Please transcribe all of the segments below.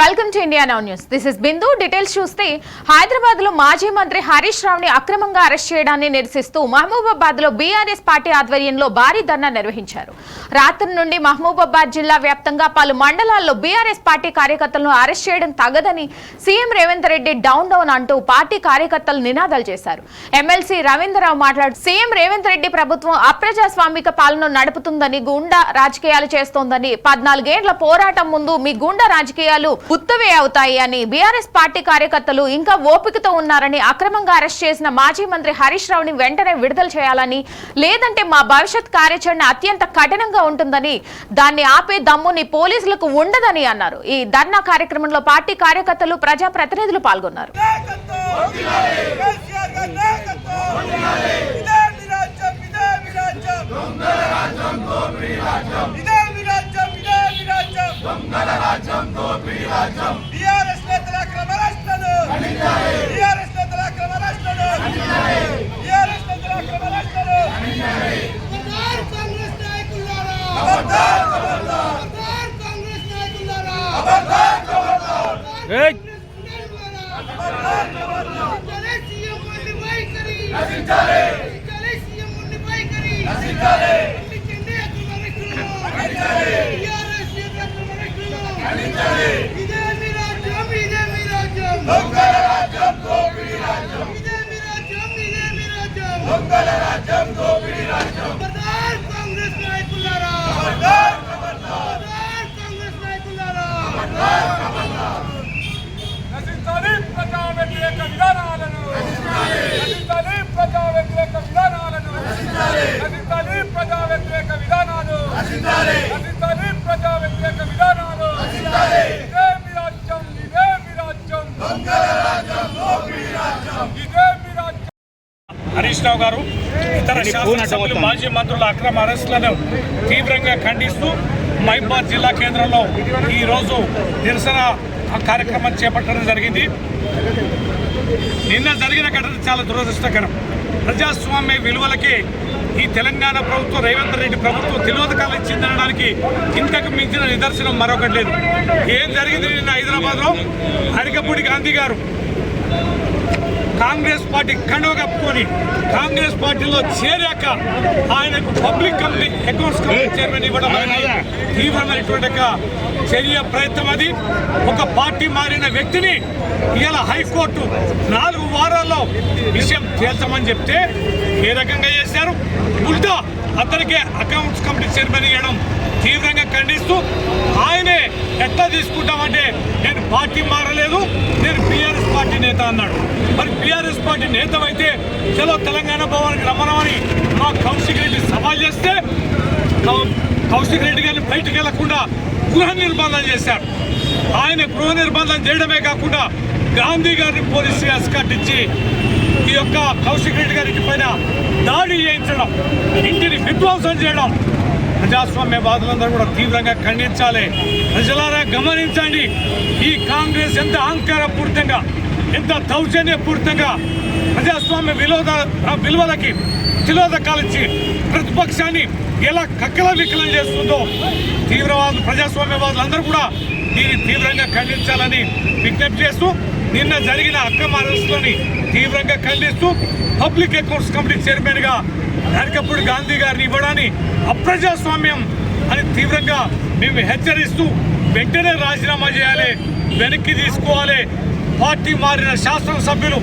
Welcome to India now news. This is Bindu. Details చూస్తే హైదరాబాద్ లో మాజీ మంత్రి హరీష్ రావుని అక్రమంగా అరెస్ట్ చేయడాన్ని నిరసిస్తూ మహబూబాబాద్ లో బీఆర్ఎస్ పార్టీ ఆధ్వర్యంలో భారీ ధర్నా నిర్వహించారు. రాత్రి నుండి మహబూబాబాద్ జిల్లా వ్యాప్తంగా పలు మండలాల్లో బీఆర్ఎస్ పార్టీ కార్యకర్తలను అరెస్ట్ చేయడం తగదని సీఎం రేవంత్ రెడ్డి డౌన్ అంటూ పార్టీ కార్యకర్తలు నినాదాలు చేశారు. ఎమ్మెల్సీ రవీంద్రరావు మాట్లాడుతూ సీఎం రేవంత్ రెడ్డి ప్రభుత్వం అప్రజాస్వామిక పాలన నడుపుతుందని, గూండా రాజకీయాలు చేస్తోందని, 14 ఏళ్ల పోరాటం ముందు మీ గూండా రాజకీయాలు ఉత్తవే అవుతాయి అని, బీఆర్ఎస్ పార్టీ కార్యకర్తలు ఇంకా ఓపికతో ఉన్నారని, అక్రమంగా అరెస్ట్ చేసిన మాజీ మంత్రి హరీష్ రావుని వెంటనే విడుదల చేయాలని, లేదంటే మా భవిష్యత్ కార్యాచరణ అత్యంత కఠినంగా ఉంటుందని, దాన్ని ఆపే దమ్ముని పోలీసులకు ఉండదని అన్నారు. ఈ ధర్నా కార్యక్రమంలో పార్టీ కార్యకర్తలు, ప్రజా ప్రతినిధులు పాల్గొన్నారు. హరీష్ రావు గారు ఇతర శాసనసభ్యులు, మాజీ మంత్రుల అక్రమ అరెస్టులను తీవ్రంగా ఖండిస్తూ మహబూబాబాద్ జిల్లా కేంద్రంలో ఈరోజు నిరసన కార్యక్రమం చేపట్టడం జరిగింది. నిన్న జరిగిన ఘటన చాలా దురదృష్టకరం. ప్రజాస్వామ్య విలువలకి ఈ తెలంగాణ ప్రభుత్వం, రేవంత్ రెడ్డి ప్రభుత్వం తిలోదకాలు ఇచ్చిందనడానికి ఇంతకు మించిన నిదర్శనం మరొకటి లేదు. ఏం జరిగింది నిన్న హైదరాబాద్లో? అరికపూడి గాంధీ గారు కాంగ్రెస్ పార్టీ కండువ కప్పుకొని కాంగ్రెస్ పార్టీలో చేరాక ఆయనకు పబ్లిక్ అకౌంట్స్ కమిటీ చైర్మన్ ఇవ్వడం అనేది తీవ్రమైనటువంటి చర్య ప్రయత్నం. అది ఒక పార్టీ మారిన వ్యక్తిని ఇలా హైకోర్టు 4 వారాల్లో విషయం తేల్చమని చెప్తే ఏ రకంగా చేశారు? ఉల్టా అతనికే అకౌంట్స్ కమిటీ చైర్మన్ ఇవ్వడం తీవ్రంగా ఖండిస్తూ, ఆయనే ఎట్లా తీసుకుంటామంటే నేను పార్టీ మారలేదు, నేను బీఆర్ఎస్ పార్టీ నేత అన్నాడు. మరి బీఆర్ఎస్ పార్టీ నేత అయితే చలో తెలంగాణ భవన్కి రమ్మనమని మా కౌశిక్ రెడ్డి సవాల్ చేస్తే కౌశిక్ రెడ్డి గారిని బయటికి వెళ్లకుండా గృహ నిర్బంధం చేశారు. ఆయన గృహ నిర్బంధం చేయడమే కాకుండా గాంధీ గారిని పోలీసు ఎస్కార్ట్ ఇచ్చి ఈ యొక్క కౌశిక్ రెడ్డి గారి పైన దాడి చేయించడం, ఇంటిని విధ్వంసం చేయడం ప్రజాస్వామ్యవాదులందరూ కూడా తీవ్రంగా ఖండించాలి. ప్రజలారా గమనించండి, ఈ కాంగ్రెస్ ఎంత అహంకారపూరితంగా, ఎంత దౌర్జన్యపూరితంగా ప్రజాస్వామ్య విలువలకి తిలోదకాలిచ్చి ప్రతిపక్షాన్ని ఎలా కక్కల వికలం చేస్తుందో ప్రజాస్వామ్యవాదులందరూ కూడా దీన్ని తీవ్రంగా ఖండించాలని విజ్ఞప్తి చేస్తూ, నిన్న జరిగిన అక్రమ అరెస్టులని తీవ్రంగా ఖండిస్తూ పబ్లిక్ అకౌంట్స్ కమిటీ చైర్మన్గా అరికపూడి గాంధీ గారిని ఇవ్వడాన్ని అప్రజాస్వామ్యం అని తీవ్రంగా మేము హెచ్చరిస్తూ వెంటనే రాజీనామా చేయాలి, వెనక్కి తీసుకోవాలి. పార్టీ మారిన శాసనసభ్యులు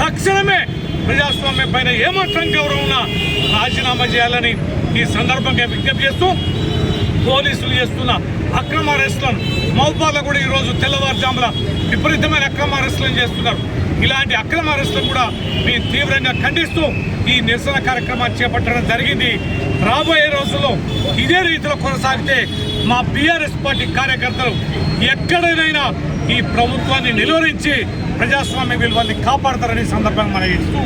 తక్షణమే ప్రజాస్వామ్యం పైన ఏమాత్రం గౌరవం ఉన్నా రాజీనామా చేయాలని ఈ సందర్భంగా విజ్ఞప్తి చేస్తూ, పోలీసులు చేస్తున్న అక్రమ అరెస్టులను మహబూబాబాద్లో కూడా ఈరోజు తెల్లవారుజాముల విపరీతమైన అక్రమ అరెస్టులను చేస్తున్నారు. ఇలాంటి అక్రమ అరెస్టులను కూడా మేము తీవ్రంగా ఖండిస్తూ ఈ నిరసన కార్యక్రమాన్ని చేపట్టడం జరిగింది. రాబోయే రోజుల్లో ఇదే రీతిలో కొనసాగితే మా బీఆర్ఎస్ పార్టీ కార్యకర్తలు ఎక్కడైనా ఈ ప్రభుత్వాన్ని నిలువరించి ప్రజాస్వామ్య విలువల్ని కాపాడతారని సందర్భంగా మనగిస్తూ,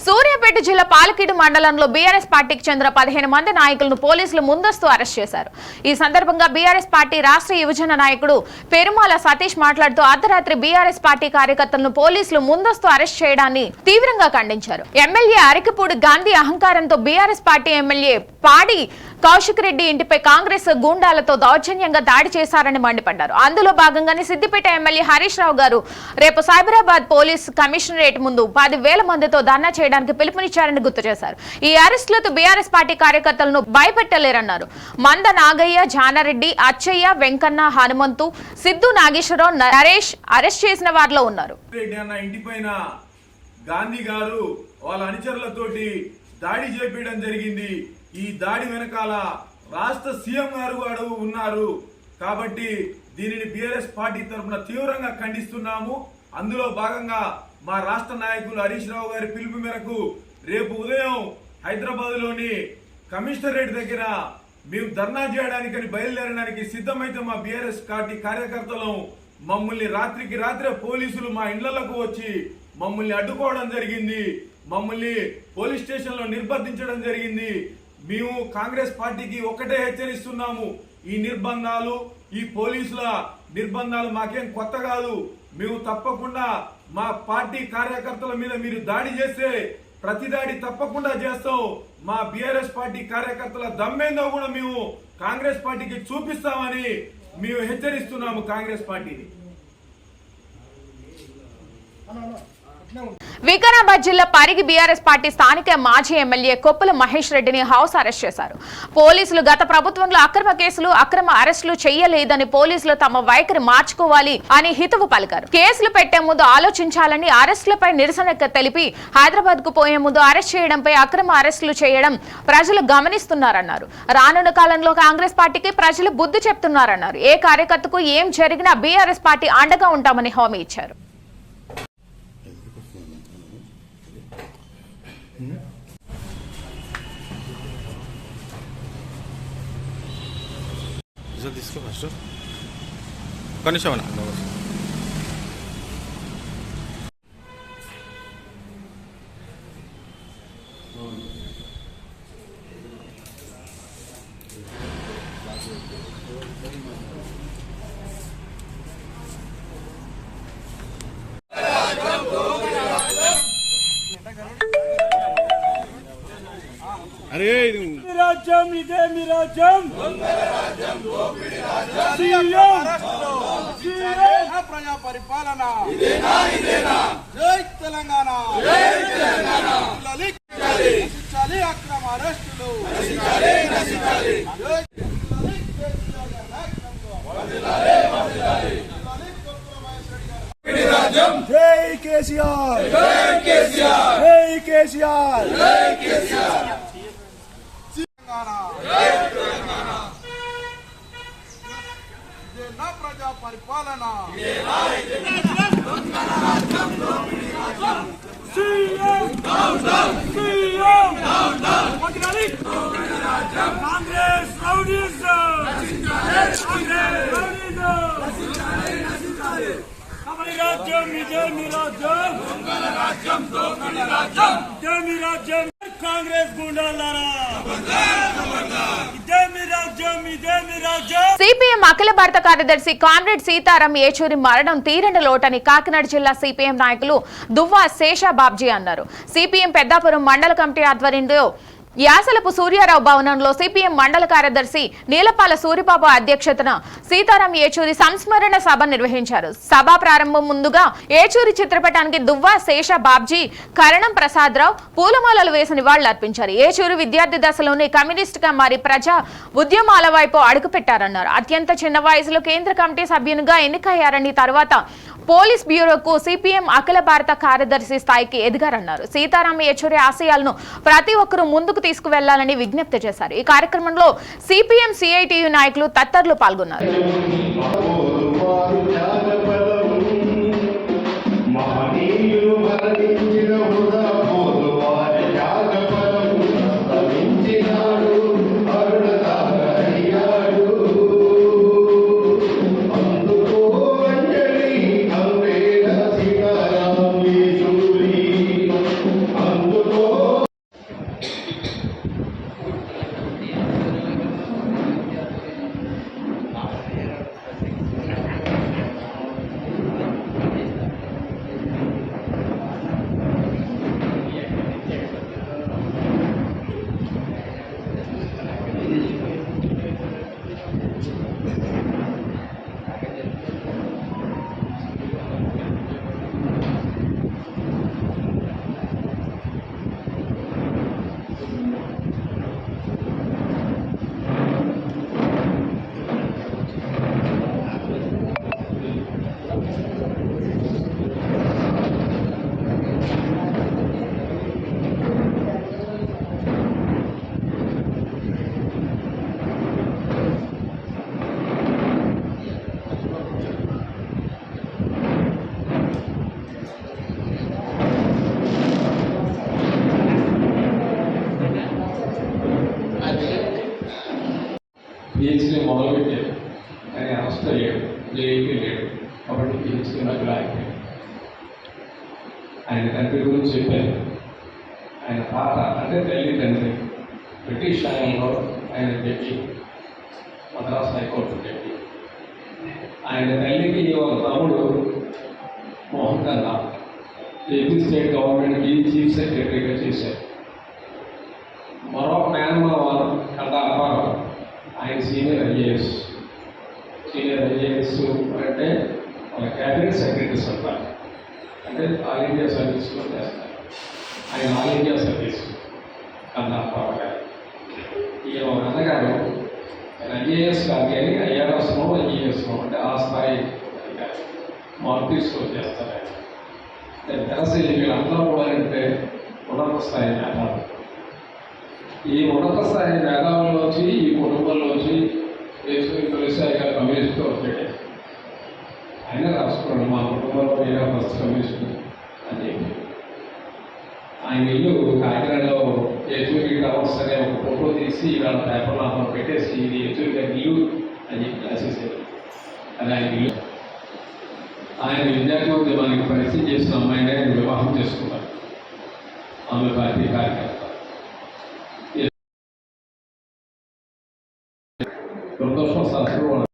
సూర్యాపేట జిల్లా పాలకీడు మండలంలో బీఆర్ఎస్ పార్టీకి చెందిన 15 మంది నాయకులను పోలీసులు ముందస్తు అరెస్ట్ చేశారు. ఈ సందర్భంగా బీఆర్ఎస్ పార్టీ రాష్ట్ర యువజన నాయకుడు పెరుమాల సతీష్ మాట్లాడుతూ అర్ధరాత్రి బీఆర్ఎస్ పార్టీ కార్యకర్తలను పోలీసులు ముందస్తు అరెస్ట్ చేయడాన్ని తీవ్రంగా ఖండించారు. ఎమ్మెల్యే అరికపూడి గాంధీ అహంకారంతో బీఆర్ఎస్ పార్టీ ఎమ్మెల్యే పాడి కౌశిక్ రెడ్డి ఇంటిపై కాంగ్రెస్ గూండాలతో దౌర్జన్యంగా దాడి చేశారని మండిపడ్డారు. అందులో భాగంగానే సిద్దిపేట ఎమ్మెల్యే హరీష్ రావు గారు రేపు సైబరాబాద్ పోలీస్ కమిషనరేట్ ముందు 10,000 మందితో ధర్నా చేయడానికి పిలుపునిచ్చారని గుర్తు చేశారు. ఈ అరెస్టులతో బీఆర్ఎస్ పార్టీ కార్యకర్తలను భయపెట్టలేరన్నారు. మంద నాగయ్య, జానారెడ్డి, అచ్చయ్య, వెంకన్న, హనుమంతు, సిద్ధు, నాగేశ్వరరావు, నరేష్ అరెస్ట్ చేసిన వారిలో ఉన్నారు. గాంధీ గారు వాళ్ళ అనుచరులతోటి దాడి చేపించడం జరిగింది. ఈ దాడి వెనకాల రాష్ట్ర సీఎం గారు కూడా ఉన్నారు. కాబట్టి దీనిని బీఆర్ఎస్ పార్టీ తరఫున తీవ్రంగా ఖండిస్తున్నాము. అందులో భాగంగా మా రాష్ట్ర నాయకులు హరీష్ రావు గారి పిలుపు మేరకు రేపు ఉదయం హైదరాబాద్ లోని కమిషనరేట్ దగ్గర మేము ధర్నా చేయడానికని బయలుదేరడానికి సిద్ధమైతే మా బీఆర్ఎస్ పార్టీ కార్యకర్తలు మమ్మల్ని రాత్రికి రాత్రే పోలీసులు మా ఇళ్లకు వచ్చి మమ్మల్ని అడ్డుకోవడం జరిగింది. మమ్మల్ని పోలీస్ స్టేషన్ లో నిర్బంధించడం జరిగింది. మేము కాంగ్రెస్ పార్టీకి ఒకటే హెచ్చరిస్తున్నాము, ఈ నిర్బంధాలు, ఈ పోలీసుల నిర్బంధాలు మాకేం కొత్త కాదు. మేము తప్పకుండా మా పార్టీ కార్యకర్తల మీద మీరు దాడి చేస్తే ప్రతి దాడి తప్పకుండా చేస్తాం. మా బీఆర్ఎస్ పార్టీ కార్యకర్తల దమ్మేందో కూడా మేము కాంగ్రెస్ పార్టీకి చూపిస్తామని మేము హెచ్చరిస్తున్నాము కాంగ్రెస్ పార్టీని. వికారాబాద్ జిల్లా పరిగి బీఆర్ఎస్ పార్టీ స్థానిక మాజీ ఎమ్మెల్యే కొప్పుల మహేష్ రెడ్డిని హౌస్ అరెస్ట్ చేశారు. పోలీసులు గత ప్రభుత్వంలో అక్రమ కేసులు, అక్రమ అరెస్టులు చేయలేదని పోలీసులు తమ వైఖరి మార్చుకోవాలి అని హితవు పలికారు. కేసులు పెట్టే ముందు ఆలోచించాలని, అరెస్టులపై నిరసన తెలిపి హైదరాబాద్ కు పోయే ముందు అరెస్ట్ చేయడంపై అక్రమ అరెస్టులు చేయడం ప్రజలు గమనిస్తున్నారన్నారు. రానున్న కాలంలో కాంగ్రెస్ పార్టీకి ప్రజలు బుద్ధి చెప్తున్నారన్నారు. ఏ కార్యకర్తకు ఏం జరిగినా బీఆర్ఎస్ పార్టీ అండగా ఉంటామని హామీ ఇచ్చారు. తీసుకో ఫస్ట్ కనీసం అరే రాజ్యం ఇదే మీ రాజ్యం, ప్రజా పరిపాలన జై తెలంగాణ, నశించాలి అక్రమ అరెస్టులు, జై కేసీఆర్, జై కేసీఆర్, ప్రజా పరిపాలన కాంగ్రెస్ రాజ్యం ఇదే మీ రాజ్యం, ఇదే మీ రాజ్యం, కాంగ్రెస్ గుండాలారా ఇదే మీ రాజ్యం, ఇదే మీ రాజ్యం. సిపిఎం అఖిల భారత కార్యదర్శి కామ్రేడ్ సీతారాం ఏచూరి మరణం తీరని లోటని కాకినాడ జిల్లా సిపిఎం నాయకులు దువ్వా శేషబాబ్జీ అన్నారు. సిపిఎం పెద్దాపురం మండల కమిటీ ఆధ్వర్యంలో యాసలపు సూర్యారావు భవనంలో సిపిఎం మండల కార్యదర్శి నీలపాల సూరిబాబు అధ్యక్షతన సీతారాం ఏచూరి సంస్మరణ సభ నిర్వహించారు. సభ ప్రారంభం ముందుగా ఏచూరి చిత్రపటానికి దువ్వా శేషబాబ్జీ, కరణం ప్రసాదరావు పూలమాలలు వేసి నివాళులర్పించారు. ఏచూరి విద్యార్థి దశలోనే కమ్యూనిస్టుగా మారి ప్రజా ఉద్యమాల వైపు అడుగుపెట్టారన్నారు. అత్యంత చిన్న వయసులో కేంద్ర కమిటీ సభ్యునిగా ఎన్నికయ్యారని, తర్వాత పోలీస్ బ్యూరోకు సిపిఎం అఖిల భారత కార్యదర్శి స్థాయికి ఎదిగారన్నారు. సీతారాం ఏచూరి ఆశయాలను ప్రతి ఒక్కరూ ముందుకు తీసుకువెళ్లాలని విజ్ఞప్తి చేశారు. ఈ కార్యక్రమంలో సిపిఎం సిఐటియు నాయకులు తదితరులు పాల్గొన్నారు. పిహెచ్డీ మొదలుపెట్టారు కానీ అరెస్ట్ అయ్యాడు, జైలుకి లేడు కాబట్టి పిహెచ్డీ మధ్యలో ఆగిపోయాడు. ఆయన తండ్రి గురించి చెప్పారు. ఆయన తాత అంటే తల్లి తండ్రి బ్రిటిష్ హయాంలో ఆయన జడ్జి, మద్రాస్ హైకోర్టు జడ్జి. ఆయన తల్లికి ఒక తమ్ముడు మోహన్ కన్నా ఏపీ స్టేట్ గవర్నమెంట్కి చీఫ్ సెక్రటరీగా చేశారు. మరొక మేనమావ కన్నా అప్పారావు, ఆయన సీనియర్ ఐఏఎస్ అంటే వాళ్ళ క్యాబినెట్ సెక్రటరీస్ అంటారు, అంటే ఆల్ ఇండియా సర్వీస్లో చేస్తారు. ఆయన ఆల్ ఇండియా సర్వీస్ కన్నా అప్పారావు గారు. ఈయన ఒక అన్నగారు ఆయన ఐఏఎస్ కాదు కానీ ఐఆర్ఎస్నో ఐఏఎస్నో అంటే ఆ స్థాయి మార్పులో చేస్తారు. ఆయన తెరసి వీళ్ళందరూ కూడా అంటే ఉన్నత స్థాయి మేధావులు. ఈ ఉన్నత స్థాయి మేధావుల్లోంచి ఈ కుటుంబంలోంచి తొలిసారిగా కమ్యూనిస్ట్తో వచ్చాడు. ఆయన రాసుకోండి, మా కుటుంబంలో వేరే ఫస్ట్ కమ్యూనిస్ట్ అని చెప్పి. ఆయన ఇల్లు కాకినాడలో యచూరి టవర్స్ అనే ఒక ఫోటో తీసి ఇవాళ పేపర్లో అక్కడ పెట్టేసి ఇది యచూరి గారి ఇల్లు అని చెప్పి రాసేసారు. అది ఆయన ఇల్లు. ఆయన విద్యార్థి ఉద్యమానికి పరిచయం చేసిన అమ్మాయిని ఆయన వివాహం చేసుకున్నారు. ఆమె పార్టీ కార్యకర్త. దురదృష్టం శాస్త్రం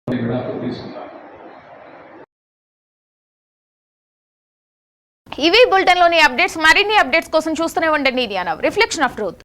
విడాకులు తీసుకున్నారు. ఇవి బులెటిన్లోని అప్డేట్స్. మరిన్ని అప్డేట్స్ కోసం చూస్తూనే ఉండండి India now, reflection of truth.